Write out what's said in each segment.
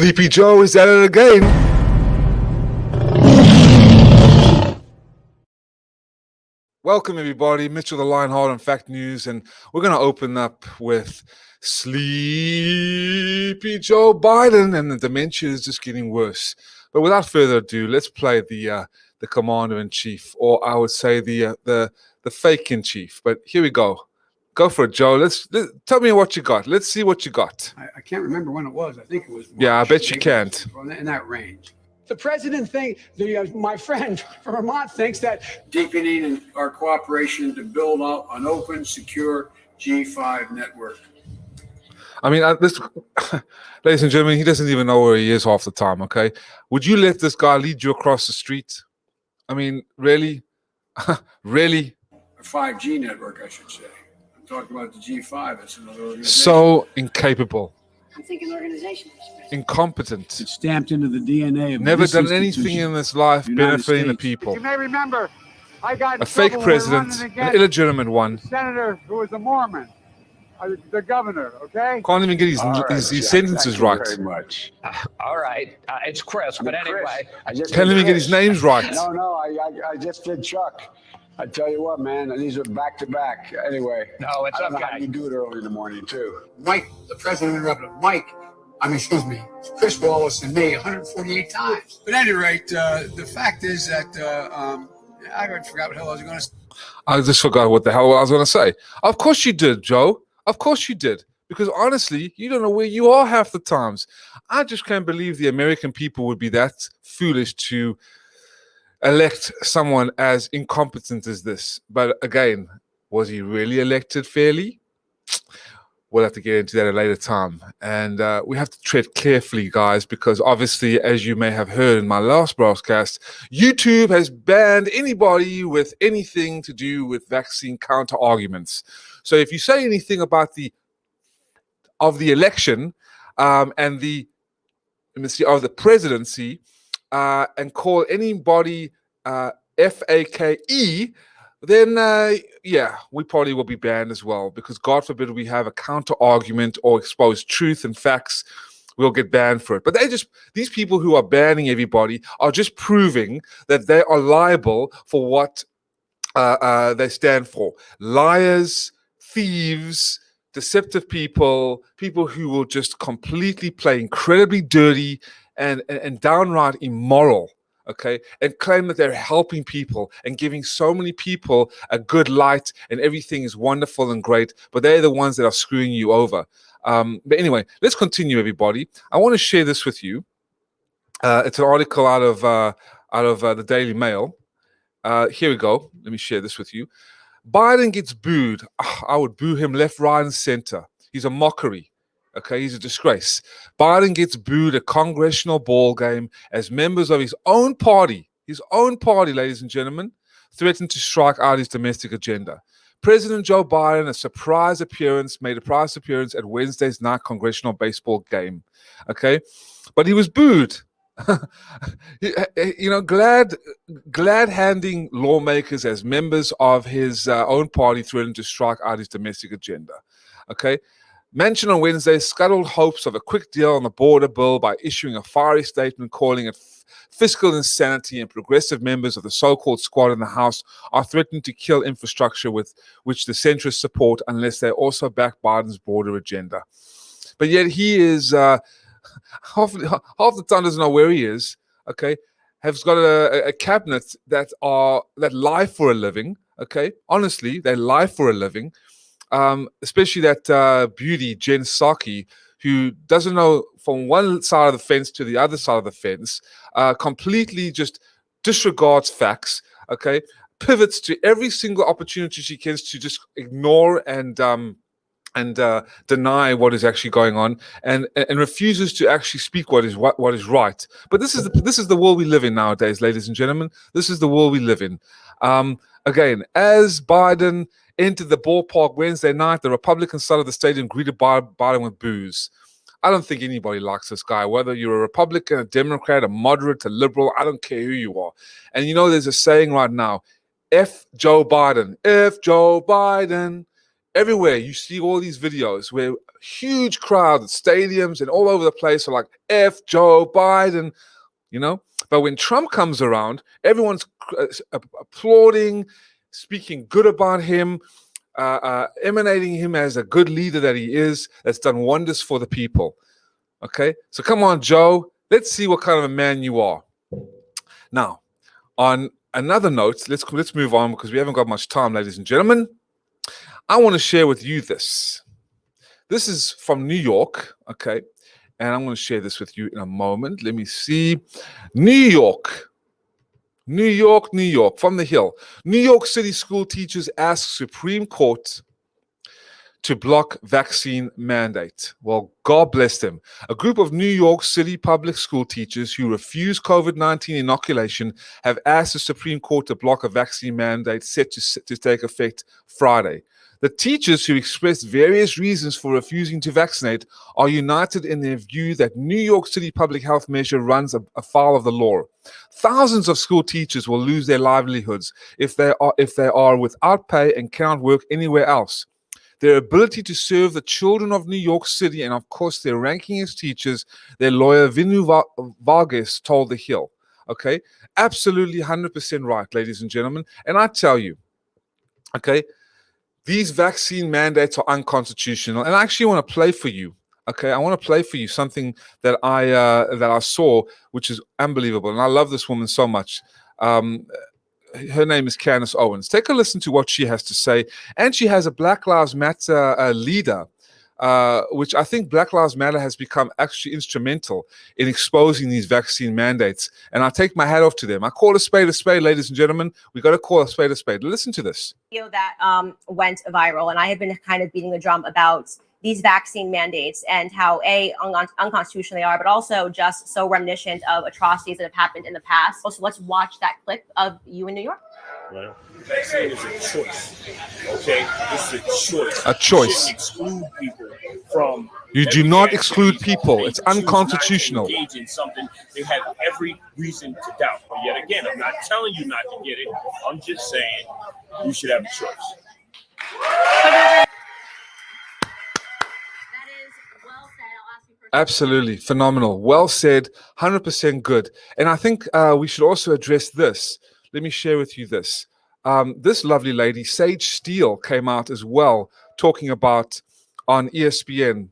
Sleepy Joe is at it again. Welcome, everybody. Mitch with the Lionheart on Fact News, and we're going to open up with Sleepy Joe Biden, and the dementia is just getting worse. But without further ado, let's play the commander-in-chief, or I would say the fake-in-chief. But here we go. Go for it, Joe. Let's tell me what you got. Let's see what you got. I can't remember when it was. I think it was March. Yeah, I bet you can't. In that range. The president my friend from Vermont thinks that deepening our cooperation to build out an open, secure G5 network. I mean, ladies and gentlemen, he doesn't even know where he is half the time, okay? Would you let this guy lead you across the street? I mean, really? Really? A 5G network, I should say. I'm talking about the G5. It's another organization. So incapable. I'm thinking organization. Incompetent. It's stamped into the DNA of never done anything in this life benefiting the people. You may remember, I got in a fake president, an illegitimate one. Senator who was a Mormon, the governor. Okay. Can't even get his sentences right. Thank you very much. All right, it's Chris, but anyway. Can't even get his names right. No, I just did Chuck. I tell you what, man, these are back to back. Anyway, no, it's I don't know okay. how you do it early in the morning too. Mike, the president interrupted Chris Wallace and me 148 times. But at any rate, the fact is that I forgot what the hell I was going to say. I just forgot what the hell I was going to say. Of course you did, Joe. Of course you did. Because honestly, you don't know where you are half the times. I just can't believe the American people would be that foolish to elect someone as incompetent as this. But again, was he really elected fairly? We'll have to get into that at a later time. And we have to tread carefully, guys, because obviously, as you may have heard in my last broadcast, YouTube has banned anybody with anything to do with vaccine counter arguments. So if you say anything about the election and the presidency, and call anybody FAKE, then yeah, we probably will be banned as well, because God forbid we have a counter argument or expose truth and facts, we'll get banned for it. But these people who are banning everybody are just proving that they are liable for what they stand for. Liars, thieves, deceptive people who will just completely play incredibly dirty and downright immoral, okay, and claim that they're helping people and giving so many people a good light and everything is wonderful and great, but they're the ones that are screwing you over. But anyway, let's continue, everybody. I want to share this with you. It's an article out of the Daily Mail. Here we go. Let me share this with you. Biden gets booed. I would boo him left, right, and center. He's a mockery. Okay, he's a disgrace. Biden gets booed at Congressional ball game as members of his own party, ladies and gentlemen, threatened to strike out his domestic agenda. President Joe Biden made a surprise appearance at Wednesday's night Congressional baseball game. Okay, but he was booed. You know, glad handing lawmakers as members of his own party threatened to strike out his domestic agenda. Okay. Manchin on Wednesday scuttled hopes of a quick deal on the border bill by issuing a fiery statement calling it fiscal insanity, and progressive members of the so-called squad in the House are threatening to kill infrastructure with which the centrists support unless they also back Biden's border agenda. But yet he is half the time doesn't know where he is. Okay, has got a cabinet that lie for a living. Okay, honestly, they lie for a living. Especially that beauty, Jen Psaki, who doesn't know from one side of the fence to the other side of the fence, completely just disregards facts, okay, pivots to every single opportunity she can to just ignore and deny what is actually going on, and refuses to actually speak what is right. But this is the world we live in nowadays, ladies and gentlemen. This is the world we live in. Again, as Biden entered the ballpark Wednesday night, the Republican side of the stadium greeted Biden with boos. I don't think anybody likes this guy, whether you're a Republican, a Democrat, a moderate, a liberal. I don't care who you are. And you know, there's a saying right now, F Joe Biden, F Joe Biden. Everywhere you see all these videos where huge crowd at stadiums and all over the place are like, F Joe Biden, you know? But when Trump comes around, everyone's applauding, speaking good about him, emanating him as a good leader that he is, that's done wonders for the people. Okay? So come on, Joe. Let's see what kind of a man you are. Now, on another note, let's move on because we haven't got much time, ladies and gentlemen. I want to share with you this. This is from New York, okay? And I'm going to share this with you in a moment. Let me see. New York, from the Hill. New York City school teachers ask Supreme Court to block vaccine mandate. Well, God bless them. A group of New York City public school teachers who refuse COVID-19 inoculation have asked the Supreme Court to block a vaccine mandate set to take effect Friday. The teachers, who expressed various reasons for refusing to vaccinate, are united in their view that New York City public health measure runs afoul of the law. Thousands of school teachers will lose their livelihoods if they are without pay and cannot work anywhere else. Their ability to serve the children of New York City, and of course their ranking as teachers, their lawyer Vinu Vargas told The Hill. Okay, absolutely 100% right, ladies and gentlemen. And I tell you, okay, these vaccine mandates are unconstitutional. And I actually want to play for you. Okay, I want to play for you something that I saw, which is unbelievable. And I love this woman so much. Her name is Candice Owens. Take a listen to what she has to say. And she has a Black Lives Matter leader, which I think Black Lives Matter has become actually instrumental in exposing these vaccine mandates. And I take my hat off to them. I call a spade, ladies and gentlemen. We got to call a spade a spade. Listen to this. Video that went viral, and I have been kind of beating the drum about these vaccine mandates and how unconstitutional they are, but also just so reminiscent of atrocities that have happened in the past. So let's watch that clip of you in New York. Well, vaccine is a choice. Okay, this is a choice. A choice. You shouldn't exclude people from. You do not exclude people. It's unconstitutional. Engage in something they have every reason to doubt. But yet again, I'm not telling you not to get it. I'm just saying you should have a choice. Absolutely. Phenomenal. Well said. 100% good. And I think we should also address this. Let me share with you this. This lovely lady, Sage Steele, came out as well talking about on ESPN.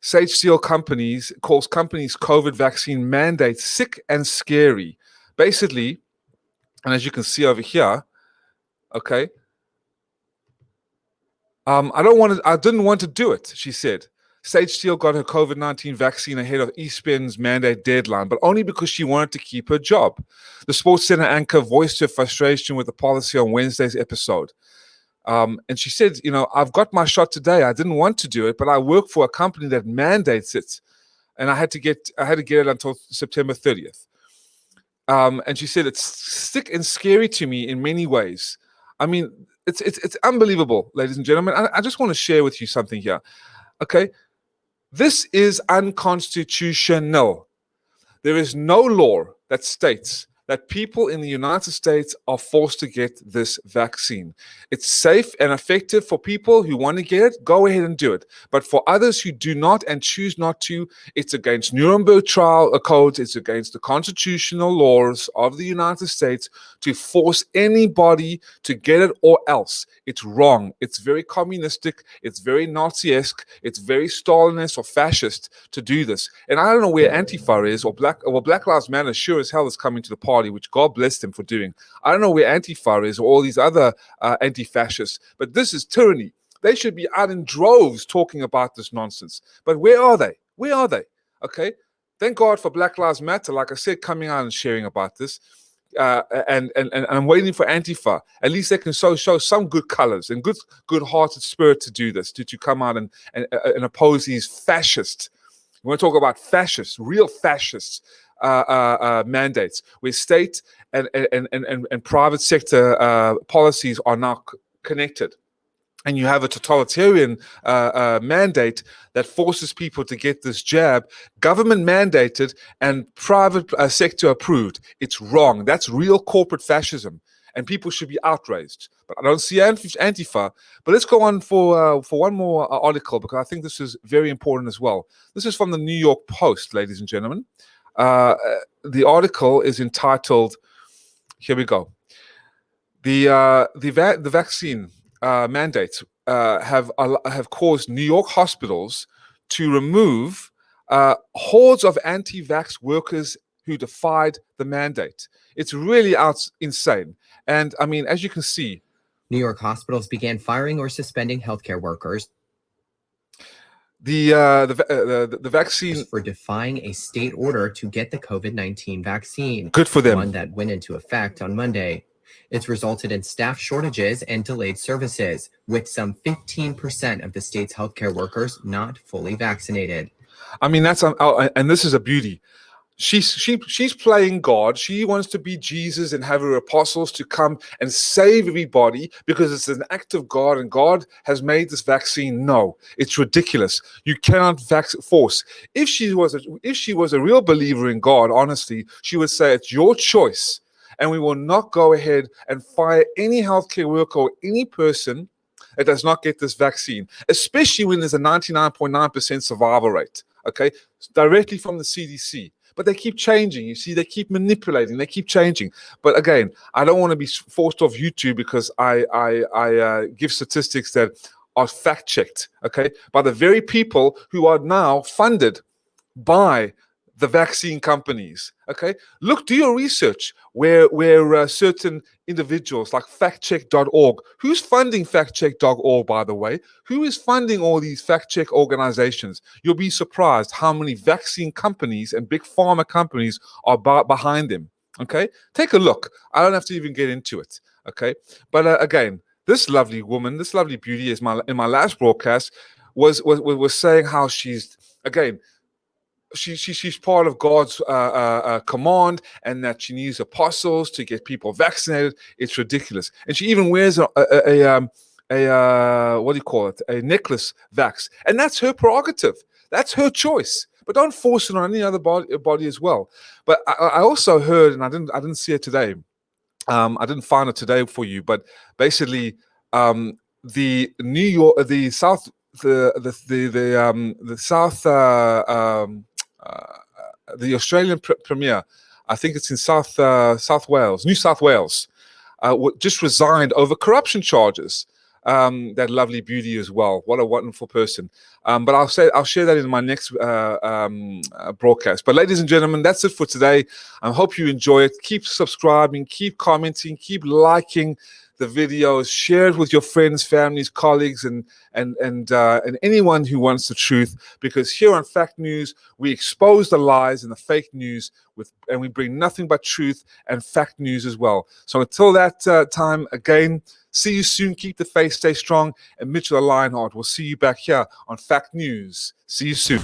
Sage Steele calls companies' COVID vaccine mandates sick and scary. Basically, and as you can see over here, okay, I didn't want to do it, she said. Sage Steele got her COVID-19 vaccine ahead of ESPN's mandate deadline, but only because she wanted to keep her job. The Sports Center anchor voiced her frustration with the policy on Wednesday's episode. And she said, you know, I've got my shot today. I didn't want to do it, but I work for a company that mandates it. And I had to get it until September 30th. And she said, it's sick and scary to me in many ways. I mean, it's unbelievable, ladies and gentlemen. I just want to share with you something here. Okay. This is unconstitutional. There is no law that states that people in the United States are forced to get this vaccine. It's safe and effective for people who want to get it. Go ahead and do it. But for others who do not and choose not to, it's against Nuremberg trial codes. It's against the constitutional laws of the United States to force anybody to get it or else. It's wrong. It's very communistic. It's very Nazi-esque. It's very Stalinist or fascist to do this. And I don't know where Antifa is or Black Lives Matter sure as hell is coming to the party, which God bless them for doing. I don't know where Antifa is or all these other anti-fascists, but this is tyranny. They should be out in droves talking about this nonsense. But where are they? Where are they? Okay. Thank God for Black Lives Matter, like I said, coming out and sharing about this. And I'm waiting for Antifa. At least they can show some good colors and good-hearted spirit to do this, to come out and oppose these fascists. We want to talk about fascists, real fascists. Mandates where state and private sector policies are now connected, and you have a totalitarian mandate that forces people to get this jab, government mandated and private sector approved. It's wrong. That's real corporate fascism. and people should be outraged. But I don't see Antifa. But let's go on for one more article, because I think this is very important as well. This is from the New York Post, ladies and gentlemen. The article is entitled, here we go. The vaccine mandates have caused New York hospitals to remove hordes of anti-vax workers who defied the mandate. It's really insane. And I mean, as you can see, New York hospitals began firing or suspending healthcare workers the vaccine for defying a state order to get the COVID-19 vaccine. Good for them. One that went into effect on Monday. It's resulted in staff shortages and delayed services, with some 15% of the state's healthcare workers not fully vaccinated. I mean, that's and this is a beauty. She's playing God. She wants to be Jesus and have her apostles to come and save everybody because it's an act of God, and God has made this vaccine. No, it's ridiculous. You cannot force. If she was a real believer in God, honestly, she would say it's your choice, and we will not go ahead and fire any healthcare worker or any person that does not get this vaccine, especially when there's a 99.9% survival rate. Okay, directly from the CDC. But they keep changing. You see, they keep manipulating. They keep changing. But again, I don't want to be forced off YouTube because I give statistics that are fact checked. Okay, by the very people who are now funded by the vaccine companies. Okay, look, do your research where certain individuals like factcheck.org. Who's funding factcheck.org, by the way? Who is funding all these fact check organizations? You'll be surprised how many vaccine companies and big pharma companies are behind them. Okay, take a look. I don't have to even get into it. Okay, but again, this lovely woman, this lovely beauty, is in my last broadcast was saying how she's again. She's part of God's command, and that she needs apostles to get people vaccinated. It's ridiculous. And she even wears a what do you call it? A necklace vax, and that's her prerogative. That's her choice. But don't force it on any other body as well. But I also heard, and I didn't see it today. I didn't find it today for you. But basically, the New York, the South, the Australian premier, I think it's in New South Wales, just resigned over corruption charges. That lovely beauty as well. What a wonderful person. But I'll share that in my next broadcast. But ladies and gentlemen, that's it for today. I hope you enjoy it. Keep subscribing, keep commenting, keep liking the videos, share it with your friends, families, colleagues, and anyone who wants the truth. Because here on Fact News, we expose the lies and the fake news, and we bring nothing but truth and fact news as well. So until that time, again, see you soon. Keep the faith, stay strong, and Mitch the Lionheart will see you back here on Fact News. See you soon.